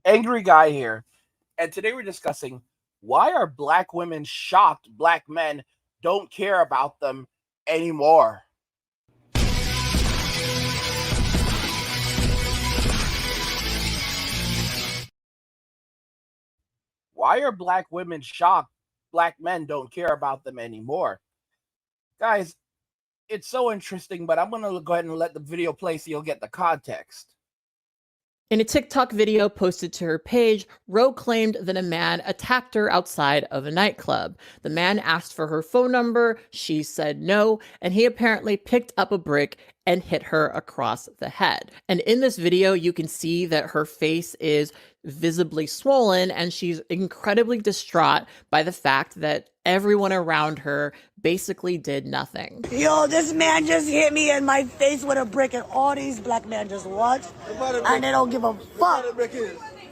Angry guy here. And today we're discussing why are black women shocked black men don't care about them anymore? Why are black women shocked black men don't care about them anymore? Guys, it's so interesting, but I'm going to go ahead and let the video play so you'll get the context. In a TikTok video posted to her page, Roe claimed that a man attacked her outside of a nightclub. The man asked for her phone number, she said no, and he apparently picked up a brick and hit her across the head. And in this video, you can see that her face is visibly swollen and she's incredibly distraught by the fact that everyone around her basically did nothing. Yo, this man just hit me in my face with a brick and all these black men just watch and they don't give a fuck.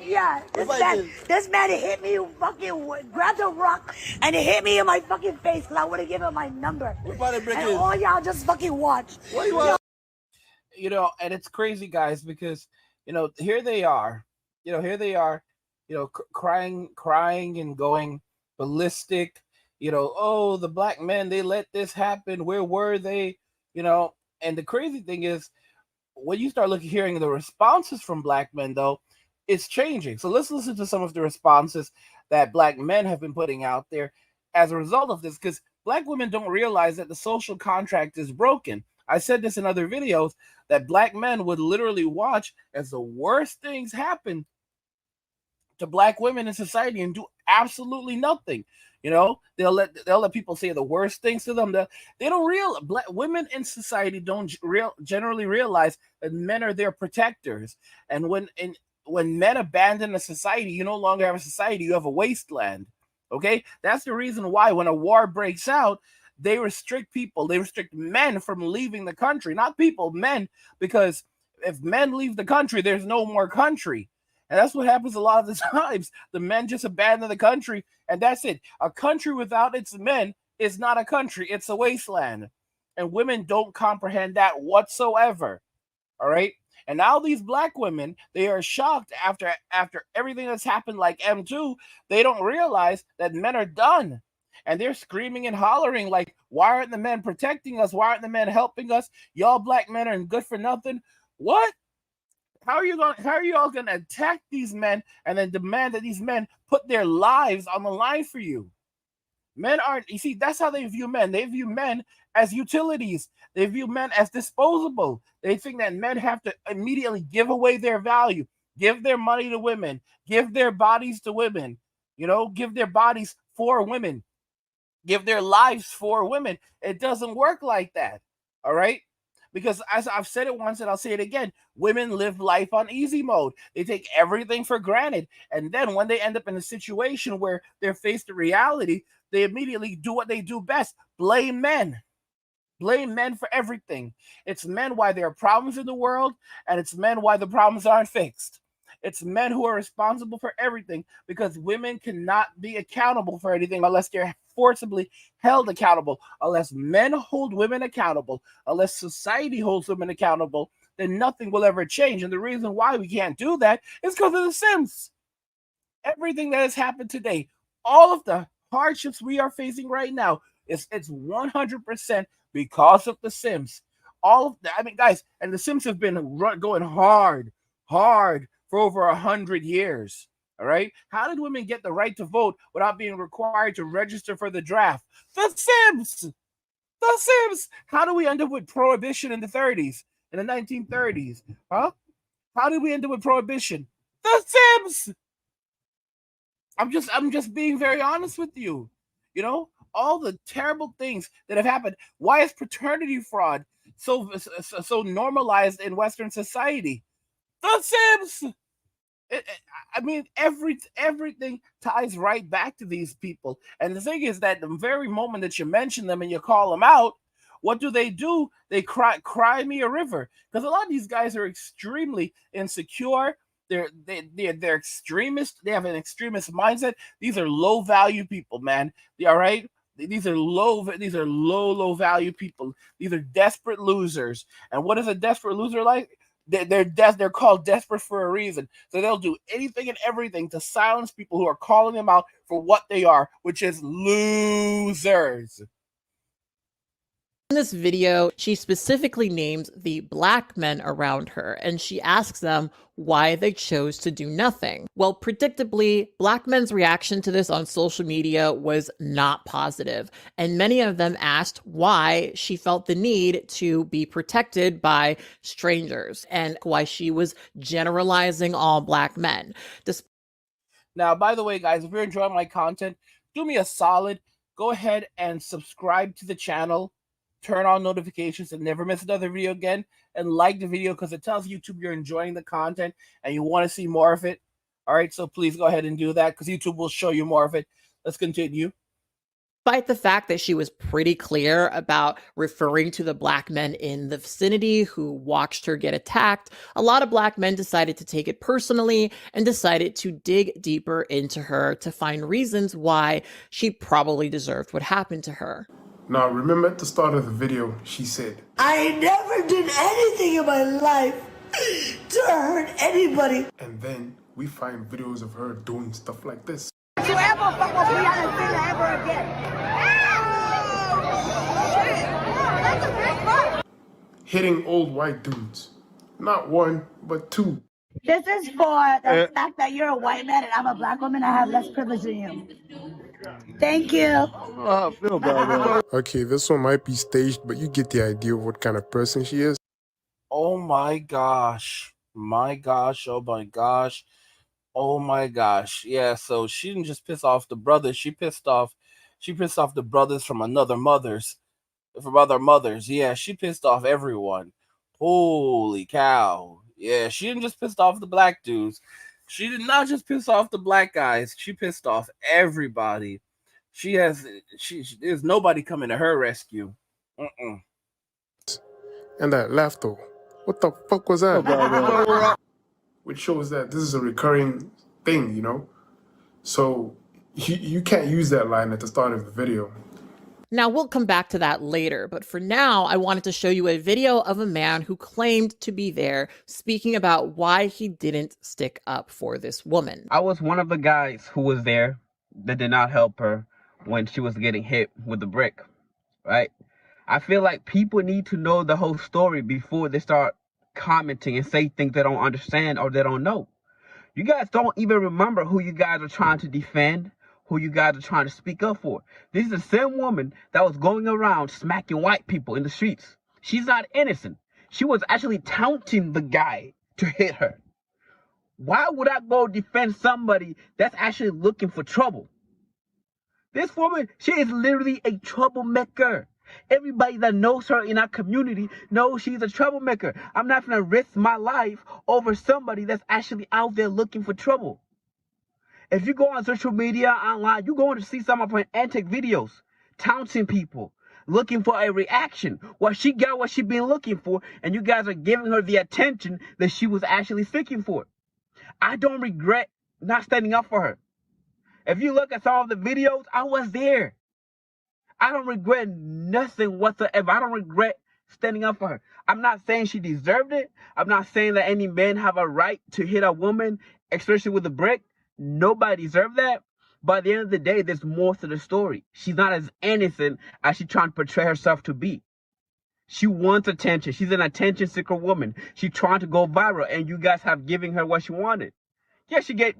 Yeah, this man hit me, fucking grabbed a rock and it hit me in my fucking face because I would have given him my number. And all y'all just fucking watch. You know, and it's crazy, guys, because, here they are, crying and going ballistic. Oh, the black men, they let this happen. Where were they? And the crazy thing is, when you start hearing the responses from black men, though, it's changing. So let's listen to some of the responses that black men have been putting out there as a result of this, because black women don't realize that the social contract is broken. I said this in other videos, that black men would literally watch as the worst things happen to black women in society and do absolutely nothing. They'll let people say the worst things to them. They don't realize, black women in society don't generally realize that men are their protectors. And when men abandon a society, you no longer have a society, you have a wasteland. Okay, that's the reason why when a war breaks out, they restrict people, they restrict men from leaving the country, not people, men, because if men leave the country, there's no more country. And that's what happens a lot of the times. The men just abandon the country, and that's it. A country without its men is not a country, it's a wasteland. And women don't comprehend that whatsoever. All right? And now these black women, they are shocked after everything that's happened, like M2, they don't realize that men are done. And they're screaming and hollering like, why aren't the men protecting us? Why aren't the men helping us? Y'all black men are good for nothing. What? How are you all going to attack these men and then demand that these men put their lives on the line for you? Men aren't, you see, that's how they view men. They view men as utilities. They view men as disposable. They think that men have to immediately give away their value, give their money to women, give their bodies to women, give their bodies for women, give their lives for women. It doesn't work like that. All right? Because as I've said it once and I'll say it again, women live life on easy mode. They take everything for granted. And then when they end up in a situation where they're faced with reality, they immediately do what they do best: blame men. Blame men for everything. It's men why there are problems in the world, and it's men why the problems aren't fixed. It's men who are responsible for everything, because women cannot be accountable for anything unless they're forcibly held accountable. Unless men hold women accountable, unless society holds women accountable, then nothing will ever change. And the reason why we can't do that is because of the Sims. Everything that has happened today, all of the hardships we are facing right now, it's 100% because of the Sims. All of that, guys, and the Sims have been going hard for over 100 years. All right. How did women get the right to vote without being required to register for the draft? The Sims. The Sims. How do we end up with prohibition in the 30s, in the 1930s? Huh? How did we end up with prohibition? The Sims. I'm just being very honest with you. All the terrible things that have happened. Why is paternity fraud so normalized in Western society? The Sims. Everything ties right back to these people. And the thing is that the very moment that you mention them and you call them out, what do? They cry me a river. Because a lot of these guys are extremely insecure. They're extremists. They have an extremist mindset. These are low value people, man. All right. These are low value people. These are desperate losers. And what is a desperate loser like? They're called desperate for a reason. So they'll do anything and everything to silence people who are calling them out for what they are, which is losers. In this video, she specifically names the black men around her, and she asks them why they chose to do nothing. Well, predictably, black men's reaction to this on social media was not positive, and many of them asked why she felt the need to be protected by strangers and why she was generalizing all black men. Now, by the way, guys, if you're enjoying my content, do me a solid. Go ahead and subscribe to the channel. Turn on notifications and never miss another video again, and like the video because it tells YouTube you're enjoying the content and you want to see more of it. All right, so please go ahead and do that because YouTube will show you more of it. Let's continue. Despite the fact that she was pretty clear about referring to the black men in the vicinity who watched her get attacked, a lot of black men decided to take it personally and decided to dig deeper into her to find reasons why she probably deserved what happened to her. Now, remember at the start of the video, she said, I never did anything in my life to hurt anybody. And then we find videos of her doing stuff like this. Don't you ever fuck with Brianna Taylor ever again. Hitting old white dudes. Not one, but two. This is for the fact that you're a white man and I'm a black woman. I have less privilege than you. Thank you. Okay, this one might be staged, but you get the idea of what kind of person she is. Oh my gosh. My gosh. Oh my gosh. Oh my gosh. Yeah, so she didn't just piss off the brothers. She pissed off the brothers from other mothers. Yeah, she pissed off everyone. Holy cow. Yeah, she didn't just piss off the black dudes. She did not just piss off the black guys. She pissed off everybody. There's nobody coming to her rescue. And that laughter. What the fuck was that? Which shows that this is a recurring thing, you know? So you can't use that line at the start of the video. Now, we'll come back to that later, but for now, I wanted to show you a video of a man who claimed to be there speaking about why he didn't stick up for this woman. I was one of the guys who was there that did not help her when she was getting hit with the brick, right? I feel like people need to know the whole story before they start commenting and say things they don't understand or they don't know. You guys don't even remember who you guys are trying to defend, who you guys are trying to speak up for. This is the same woman that was going around smacking white people in the streets. She's not innocent. She was actually taunting the guy to hit her. Why would I go defend somebody that's actually looking for trouble? This woman, she is literally a troublemaker. Everybody that knows her in our community knows she's a troublemaker. I'm not going to risk my life over somebody that's actually out there looking for trouble. If you go on social media, online, you're going to see some of her antic videos, taunting people, looking for a reaction. Well, she got what she's been looking for, and you guys are giving her the attention that she was actually seeking for. I don't regret not standing up for her. If you look at some of the videos, I was there. I don't regret nothing whatsoever. I don't regret standing up for her. I'm not saying she deserved it. I'm not saying that any men have a right to hit a woman, especially with a brick. Nobody deserves that. But at the end of the day, there's more to the story. She's not as innocent as she's trying to portray herself to be. She wants attention. She's an attention seeker woman. She's trying to go viral, and you guys have given her what she wanted. Yes, she did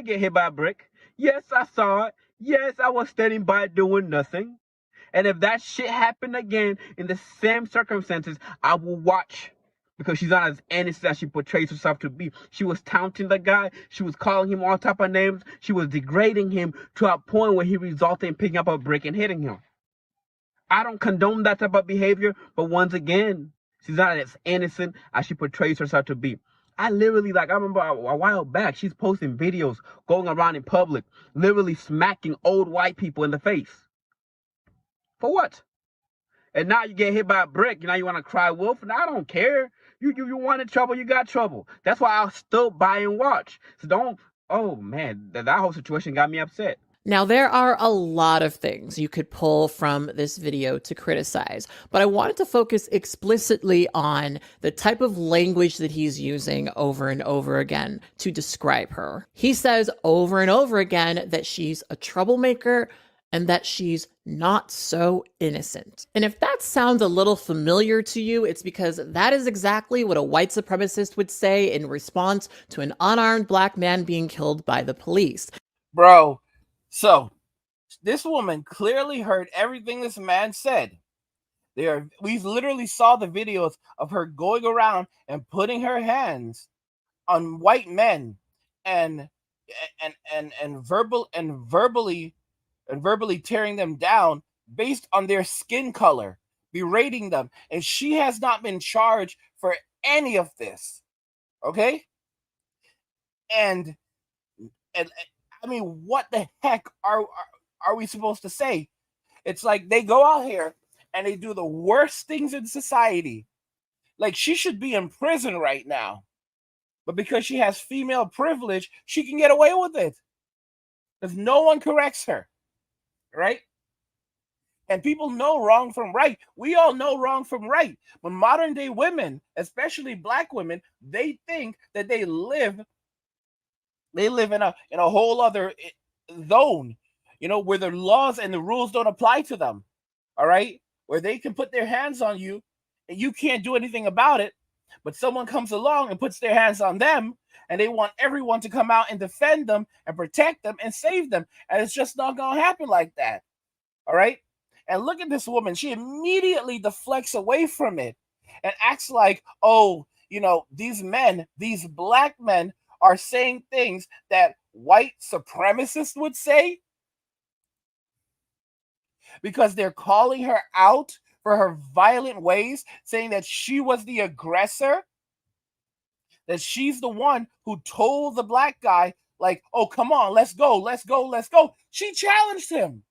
get hit by a brick. Yes, I saw it. Yes, I was standing by doing nothing. And if that shit happened again in the same circumstances, I will watch. Because she's not as innocent as she portrays herself to be. She was taunting the guy. She was calling him all type of names. She was degrading him to a point where he resulted in picking up a brick and hitting him. I don't condone that type of behavior. But once again, she's not as innocent as she portrays herself to be. I remember a while back, she's posting videos going around in public, literally smacking old white people in the face. For what? And now you get hit by a brick, now you want to cry wolf? And I don't care. You wanted trouble, you got trouble. That's why I'll still buy and watch. So don't, oh man, that whole situation got me upset. Now, there are a lot of things you could pull from this video to criticize, but I wanted to focus explicitly on the type of language that he's using over and over again to describe her. He says over and over again that she's a troublemaker and that she's not so innocent. And if that sounds a little familiar to you, it's because that is exactly what a white supremacist would say in response to an unarmed black man being killed by the police. Bro, so this woman clearly heard everything this man said. We literally saw the videos of her going around and putting her hands on white men and verbally tearing them down based on their skin color, berating them, and she has not been charged for any of this. Okay? And I mean, what the heck are we supposed to say? It's like they go out here and they do the worst things in society. Like, she should be in prison right now. But because she has female privilege, she can get away with it. Because no one corrects her. Right? And people know wrong from right. We all know wrong from right. But modern day women, especially black women, they think that they live in a whole other zone, where the laws and the rules don't apply to them. All right? Where they can put their hands on you and you can't do anything about it, but someone comes along and puts their hands on them and they want everyone to come out and defend them and protect them and save them. And it's just not going to happen like that. All right? And look at this woman. She immediately deflects away from it and acts like, oh, these black men are saying things that white supremacists would say, because they're calling her out for her violent ways, saying that she was the aggressor, that she's the one who told the black guy, like, oh, come on, let's go, let's go, let's go. She challenged him.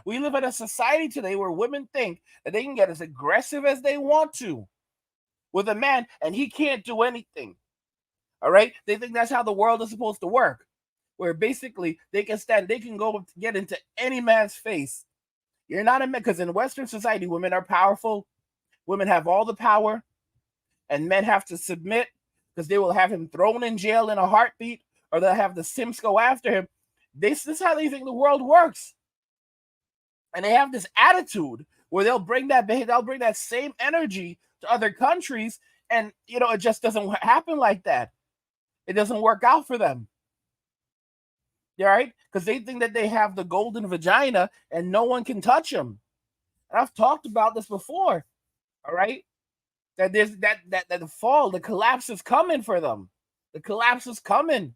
We live in a society today where women think that they can get as aggressive as they want to with a man and he can't do anything. All right? They think that's how the world is supposed to work, where basically they can go get into any man's face. You're not a man, because in Western society, women are powerful. Women have all the power, and men have to submit because they will have him thrown in jail in a heartbeat, or they'll have the Sims go after him. This is how they think the world works. And they have this attitude where they'll bring that same energy to other countries, and it just doesn't happen like that. It doesn't work out for them. All right? Because they think that they have the golden vagina and no one can touch them. And I've talked about this before. All right? That there's that the fall, the collapse is coming for them. The collapse is coming.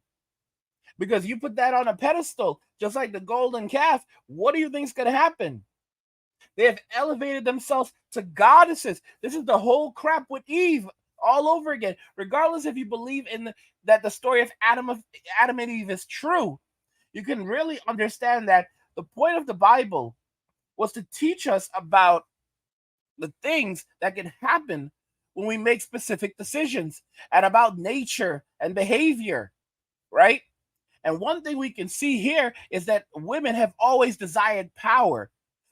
Because you put that on a pedestal, just like the golden calf, what do you think is going to happen? They have elevated themselves to goddesses. This is the whole crap with Eve all over again. Regardless if you believe that the story of Adam and Eve is true, you can really understand that the point of the Bible was to teach us about the things that can happen when we make specific decisions, and about nature and behavior, right? And one thing we can see here is that women have always desired power.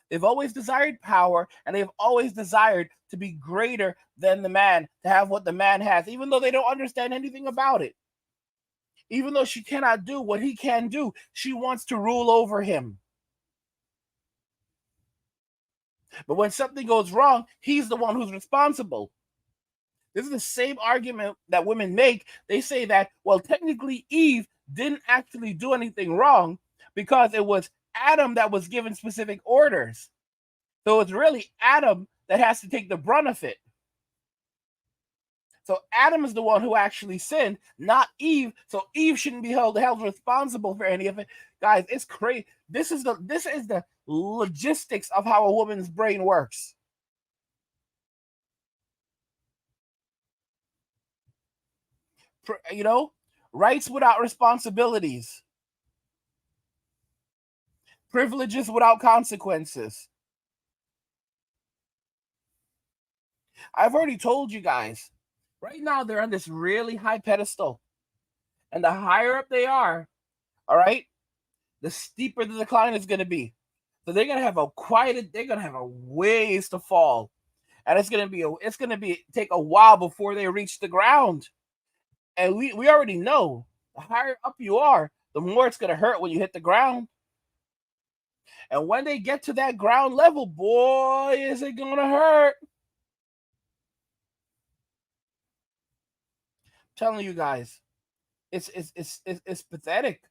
They've always desired power, and they've always desired to be greater than the man, to have what the man has, even though they don't understand anything about it. Even though she cannot do what he can do, she wants to rule over him. But when something goes wrong, he's the one who's responsible. This is the same argument that women make. They say that, well, technically Eve didn't actually do anything wrong because it was Adam that was given specific orders. So it's really Adam that has to take the brunt of it. So Adam is the one who actually sinned, not Eve. So Eve shouldn't be held responsible for any of it. Guys, it's crazy. This is the logistics of how a woman's brain works. Rights without responsibilities. Privileges without consequences. I've already told you guys, right now they're on this really high pedestal. And the higher up they are, all right, the steeper the decline is going to be. So they're going to have a ways to fall. And it's going to be take a while before they reach the ground. And we already know the higher up you are, the more it's going to hurt when you hit the ground. And when they get to that ground level, boy, is it going to hurt. I'm telling you guys, it's pathetic.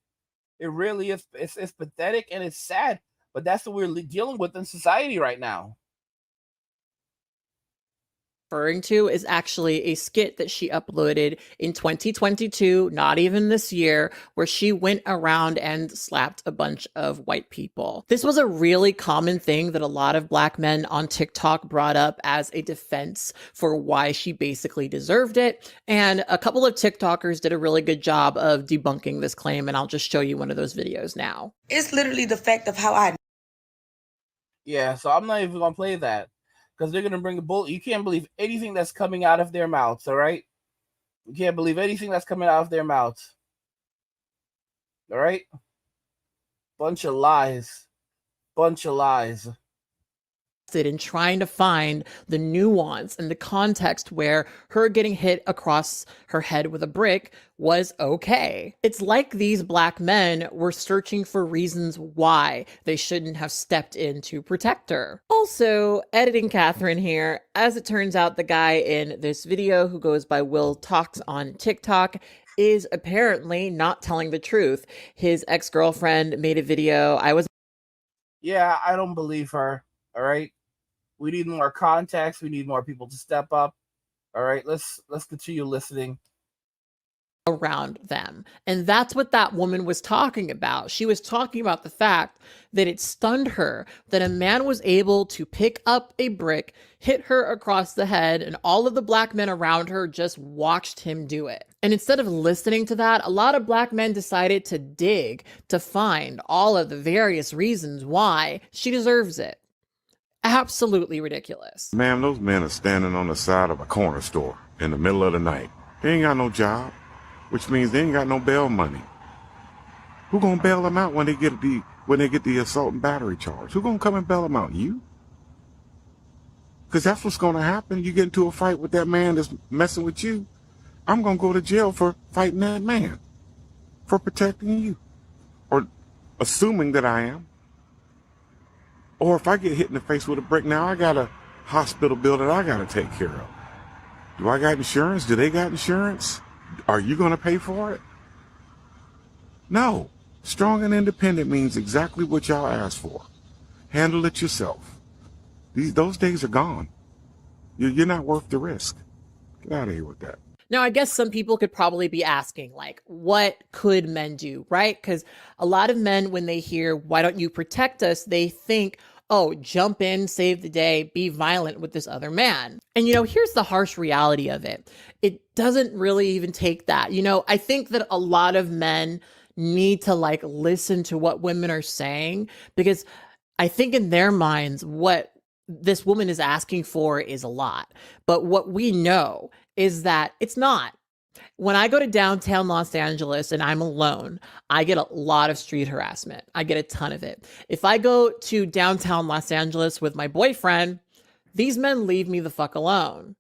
It really is. It's pathetic and it's sad, but that's what we're dealing with in society right now. Referring to is actually a skit that she uploaded in 2022, not even this year, where she went around and slapped a bunch of white people. This was a really common thing that a lot of Black men on TikTok brought up as a defense for why she basically deserved it. And a couple of TikTokers did a really good job of debunking this claim, and I'll just show you one of those videos now. It's literally the fact of how I... Yeah, so I'm not even going to play that. Because they're going to bring a bull. You can't believe anything that's coming out of their mouths, all right? You can't believe anything that's coming out of their mouths. All right? Bunch of lies. Bunch of lies. In trying to find the nuance and the context where her getting hit across her head with a brick was okay. It's like these Black men were searching for reasons why they shouldn't have stepped in to protect her. Also, editing Catherine here, as it turns out, the guy in this video who goes by Will Talks on TikTok is apparently not telling the truth. His ex-girlfriend made a video. Yeah, I don't believe her. All right? We need more context. We need more people to step up. All right, let's continue listening. Around them. And that's what that woman was talking about. She was talking about the fact that it stunned her that a man was able to pick up a brick, hit her across the head, and all of the Black men around her just watched him do it. And instead of listening to that, a lot of Black men decided to dig to find all of the various reasons why she deserves it. Absolutely ridiculous. Ma'am, those men are standing on the side of a corner store in the middle of the night. They ain't got no job, which means they ain't got no bail money. Who gonna bail them out when they get the assault and battery charge? Who gonna come and bail them out? You? Because that's what's gonna happen. You get into a fight with that man that's messing with you. I'm gonna go to jail for fighting that man, for protecting you, or assuming that I am. Or if I get hit in the face with a brick, now I got a hospital bill that I got to take care of. Do I got insurance? Do they got insurance? Are you going to pay for it? No. Strong and independent means exactly what y'all asked for. Handle it yourself. Those days are gone. You're not worth the risk. Get out of here with that. Now, I guess some people could probably be asking, like, what could men do, right? Because a lot of men, when they hear, why don't you protect us, they think, oh, jump in, save the day, be violent with this other man. And, here's the harsh reality of it. It doesn't really even take that. I think that a lot of men need to, listen to what women are saying, because I think in their minds, what this woman is asking for is a lot. But what we know is that it's not. When I go to downtown Los Angeles and I'm alone, I get a lot of street harassment. I get a ton of it. If I go to downtown Los Angeles with my boyfriend, these men leave me the fuck alone.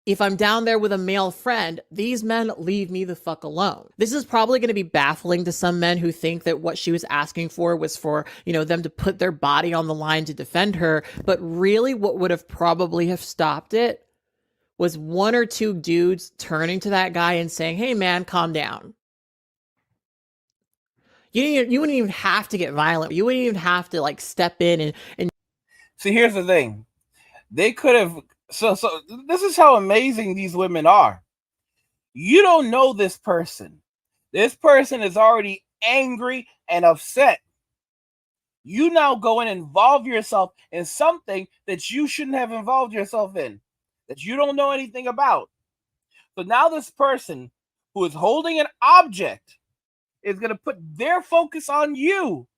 If I'm down there with a male friend, these men leave me the fuck alone. This is probably going to be baffling to some men who think that what she was asking for was for, them to put their body on the line to defend her. But really what would have probably have stopped it was one or two dudes turning to that guy and saying, hey man, calm down. You wouldn't even have to get violent. You wouldn't even have to step in and See, here's the thing. They could have, so this is how amazing these women are. You don't know this person. This person is already angry and upset. You now go and involve yourself in something that you shouldn't have involved yourself in, that you don't know anything about. So now this person who is holding an object is going to put their focus on you.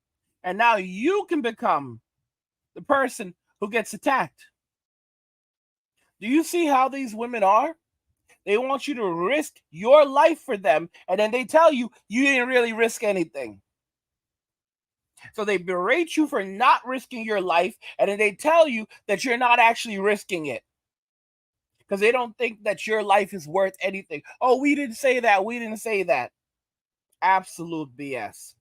And now you can become the person who gets attacked. Do you see how these women are? They want you to risk your life for them, and then they tell you you didn't really risk anything. So they berate you for not risking your life, and then they tell you that you're not actually risking it because they don't think that your life is worth anything. Oh, we didn't say that. We didn't say that. Absolute BS.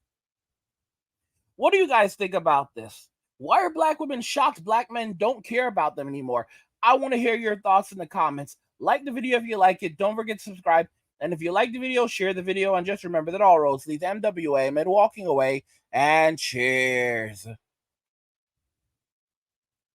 What do you guys think about this? Why are black women shocked black men don't care about them anymore? I want to hear your thoughts in the comments. Like the video if you like it. Don't forget to subscribe. And if you like the video, share the video. And just remember that all roads lead to MWA, mid walking away. And cheers.